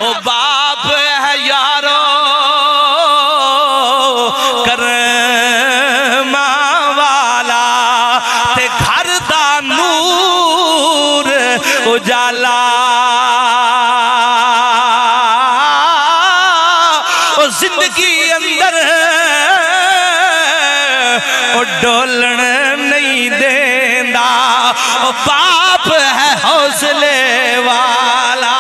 او باپ ہے یارو کرم والا تے گھر دا نور اجالا او زندگی اندر او ڈولن نہیں دیندا او باپ ہے حوصلے والا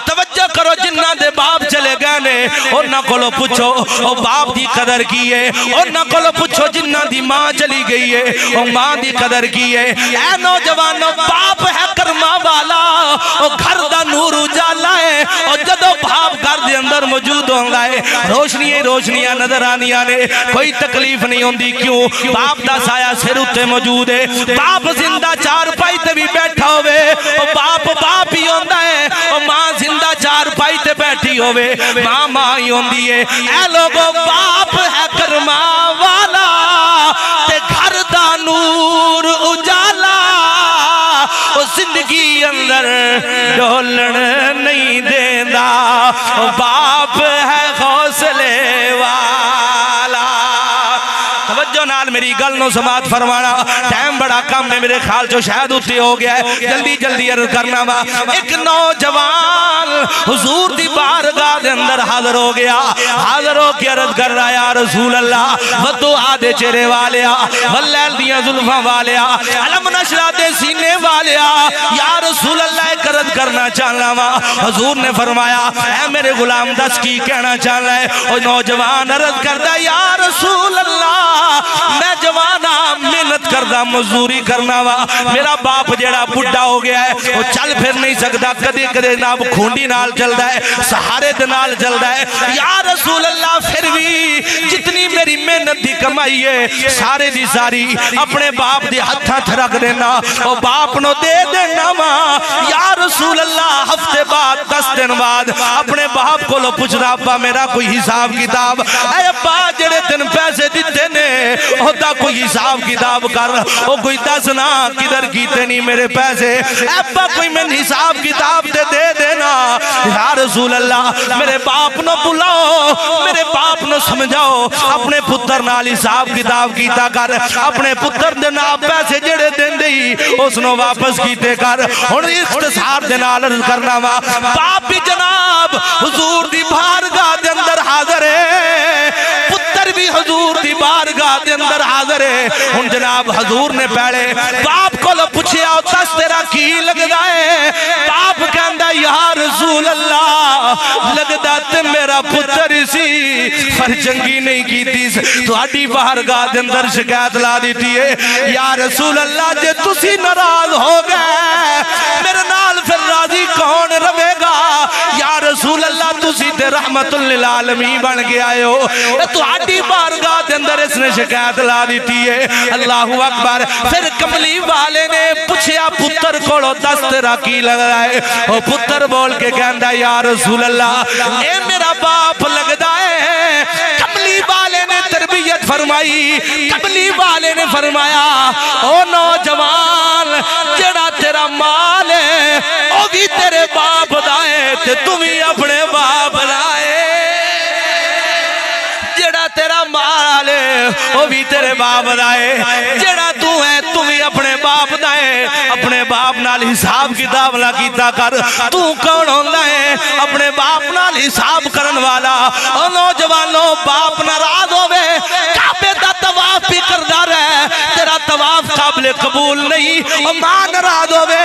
توجہ کرو جنہ دے باپ چلے گئے نے انہاں کولو پوچھو او باپ دی قدر کی ہے انہاں کولو پوچھو جنہ دی ماں چلی گئی ہے او ماں دی قدر کی ہے اے نوجوانو باپ ہے کرما والا او گھر دا نور اجالا ہے او جدو باپ گھر دے اندر موجود ہوندا ہے روشنیاں نظر آنیاں نے کوئی تکلیف نہیں ہوندی کیوں باپ دا سایہ سر اتے موجود ہے باپ زندہ چار پائی تے بھی بیٹھا ہوئے او باپ ہی ہوندا ہے او ماں زندہ چار پائی تے بیٹھی ہوئے ماں ماں ہی ہوندی ہے اے لوگو باپ ہے کرما والا تے گھر دا نور اجالا او زندگی اندر ڈولن نہیں دیندا او باپ ہے حوصلے والا توجہ نال میری گل نو سماعت فرمانا ٹائم بڑا کم ہے میرے خیال جو شاید اتے ہو گیا ہے جلدی عرض کرنا وا ایک نوجوان حضور دی بارگاہ دے اندر حاضر ہو گیا حاضر ہو کے عرض کر رہا یا رسول اللہ ودعا دے چہرے والیا واللیل دیاں زلفاں والیا علم نشرہ دے سینے والیا یا رسول اللہ ایک عرض کرنا چاہنا وا حضور نے فرمایا اے میرے غلام دس کی کہنا چاہنا ہے اور نوجوان عرض کرتا یا رسول اللہ میں جوانا محنت کردہ مزدوری کرنا وا میرا باپ جیڑا بڑھا ہو گیا ہے وہ چل پھر نہیں سکتا کدے کدے ناب کھونڈی نال چلدا ہے سہارے دنال چلدا ہے یا رسول اللہ پھر بھی جتنی میری محنت دی کمائی ہے سارے دی ساری اپنے باپ دی ہتھاں تھرک دینا اور باپ نو دے دینا وا یا رسول اللہ ہفتے بعد 10 دن بعد اپنے باپ کو لو پوچھ رہا ابا میرا کوئی حساب کتاب اے ابا جڑے دن پیسے دیتے نے ہوتا کوئی حساب کتاب کر وہ کوئی دسنا کدھر کیتے نہیں میرے پیسے ابا کوئی میں حساب کتاب دے دینا یا رسول اللہ میرے باپ نو بلاؤ میرے باپ نو سمجھاؤ اپنے پتر نال حساب کتاب کیتا کر اپنے پتر دے نال پیسے جڑے دین دی اس نو واپس کیتے کر ہن اختصار دے نال عرض کرنا وا باپ بھی جناب حضور دی بارگاہ دے اندر حاضر ہے پتر بھی حضور دی بارگاہ دے اندر حاضر ہے ان جناب حضور نے پہلے باپ کو لو پوچھے آؤ تس تیرا کی لگدا ہے باپ کہندا یا رسول اللہ لگدا تے میرا پتر اسی فرچنگی نہیں کیتی تو آڈی بارگاہ دے اندر شکایت لا دیتی ہے یا رسول اللہ جے تسی ناراض ہو گئے میرے نال پھر راضی کون روے گا یا رسول اللہ تسی تے رحمت للعالمین بن کے آئے ہو تو آڈی بارگاہ دے اندر اس نے شکایت لا دیتی ہے اللہ اکبر پھر کملی والے نے پوچھیا پتر کولو دس تیرا کی لگا ہے وہ پتر بول کے کہندا یا رسول اللہ اے میرا باپ لگدا ہے کملی والے نے تربیت فرمائی کملی والے نے فرمایا او نوجوان جڑا تیرا مال ہے او بھی تیرے باپ دا ہے تے تمہیں اپنے باپ لائے جڑا تیرا مال ہے وہ بھی تیرے باپ دا ہے جڑا تو ہے تمہیں اپنے باپ دا ہے اپنے باپ نال حساب کتاب نہ کیتا کر تو کون ہوندا ہے اپنے باپ نال حساب کرن والا او نوجوانوں باپ ناراض ہوے کعبے دا طواف بھی کردا رہے تیرا طواف قابل قبول نہیں او ماں ناراض ہوے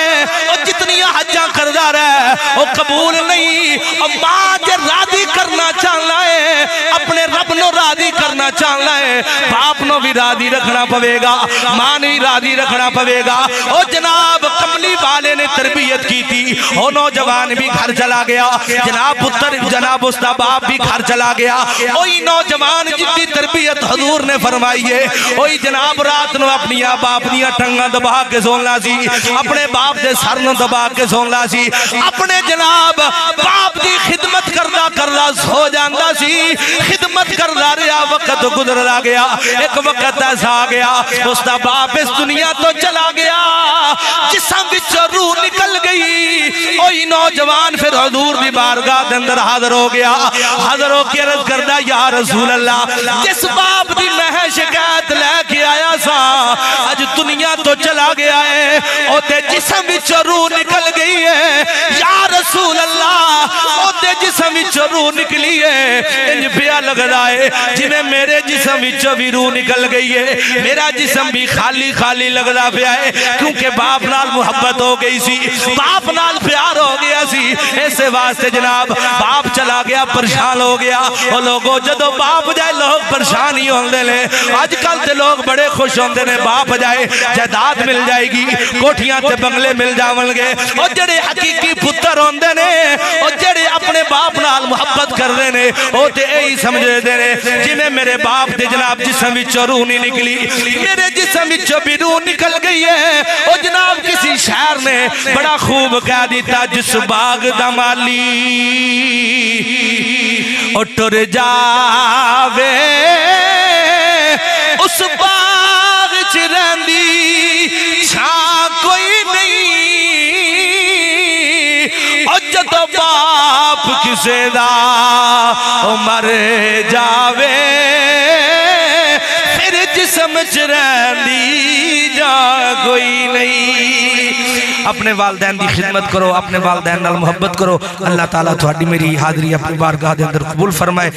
او جتنی حجاں کردا رہے او قبول نہیں او ماں جے راضی کرنا چاہنا ہے اپنے رب نو راضی کرنا چاہنا ہے باپ نو بھی راضی رکھنا پوے گا ماں نے راضی رکھنا پوے گا او جناب کملی والے نے تربیت کی تھی او نوجوان بھی گھر چلا گیا جناب پتر جناب اس دا باپ بھی گھر چلا گیا اوہی نوجوان جتنی تربیت حضور نے فرمائی ہے اوہی جناب رات نو اپنی باپ دیا ٹنگاں دبا کے سونلا سی اپنے باپ دے سر نو دبا کے سونلا سی اپنے جناب باپ دی خدمت کردہ سو جاندہ سی خدمت کردہ رہا وقت وقت گزرا گیا، ایک وقت ایسا آ گیا اس دا باپ اس دنیا تو چلا گیا، جسم وچوں روح نکل گئی۔ اوہی نوجوان پھر حضور دی بارگاہ دے اندر حاضر ہو گیا، حاضر ہو کے عرض کردا یا رسول اللہ، جس باپ دی میں شکایت لے کے آیا سا اج دنیا تو چلا گیا ہے، او تے جسم وچوں روح نکل گئی ہے یا رسول اللہ، او تے جسم وچوں روح نکلی ہے، انج پیا لگدا ہے جویں میرے جسم وچوں بھی روح نکل گئی ہے، میرا جسم بھی خالی خالی لگدا پیا ہے، کیونکہ باپ نال محبت ہو گئی سی، باپ نال پیار ہو گیا سی، ایسے واسطے جناب باپ چلا گیا پریشان ہو گیا۔ اور لوگوں جدو باپ جائے لوگ پریشان ہی ہوندے لے، آج کل تے لوگ بڑے خوش ہوندے نے، باپ جائے جائیداد مل جائے گی، کوٹھیاں تے بنگلے مل جاون گے، اور جڑے حقیقی پتر ہوندے نے، اور جڑے اپنے باپ نال محبت کر دے نے، او تے یہی سمجھ دے نے جویں میرے باپ دے جناب جسم وچوں روح نہیں نکلی، میرے جسم وچوں بھی روح نکل گئی ہے۔ او جناب کسی شاعر نے بڑا خوب کہہ دیتا، جس باغ دا مالی او ٹر جاوے اس باغ چ رہندی چھاں کوئی نہیں، او جدو باپ کسے دا او مر جاوے پھر جسم چ رہندی جا کوئی نہیں۔ اپنے والدین دی خدمت کرو، اپنے والدین نال محبت کرو، اللہ تعالیٰ تھوڑی میری حاضری اپنی بارگاہ دے اندر قبول فرمائے۔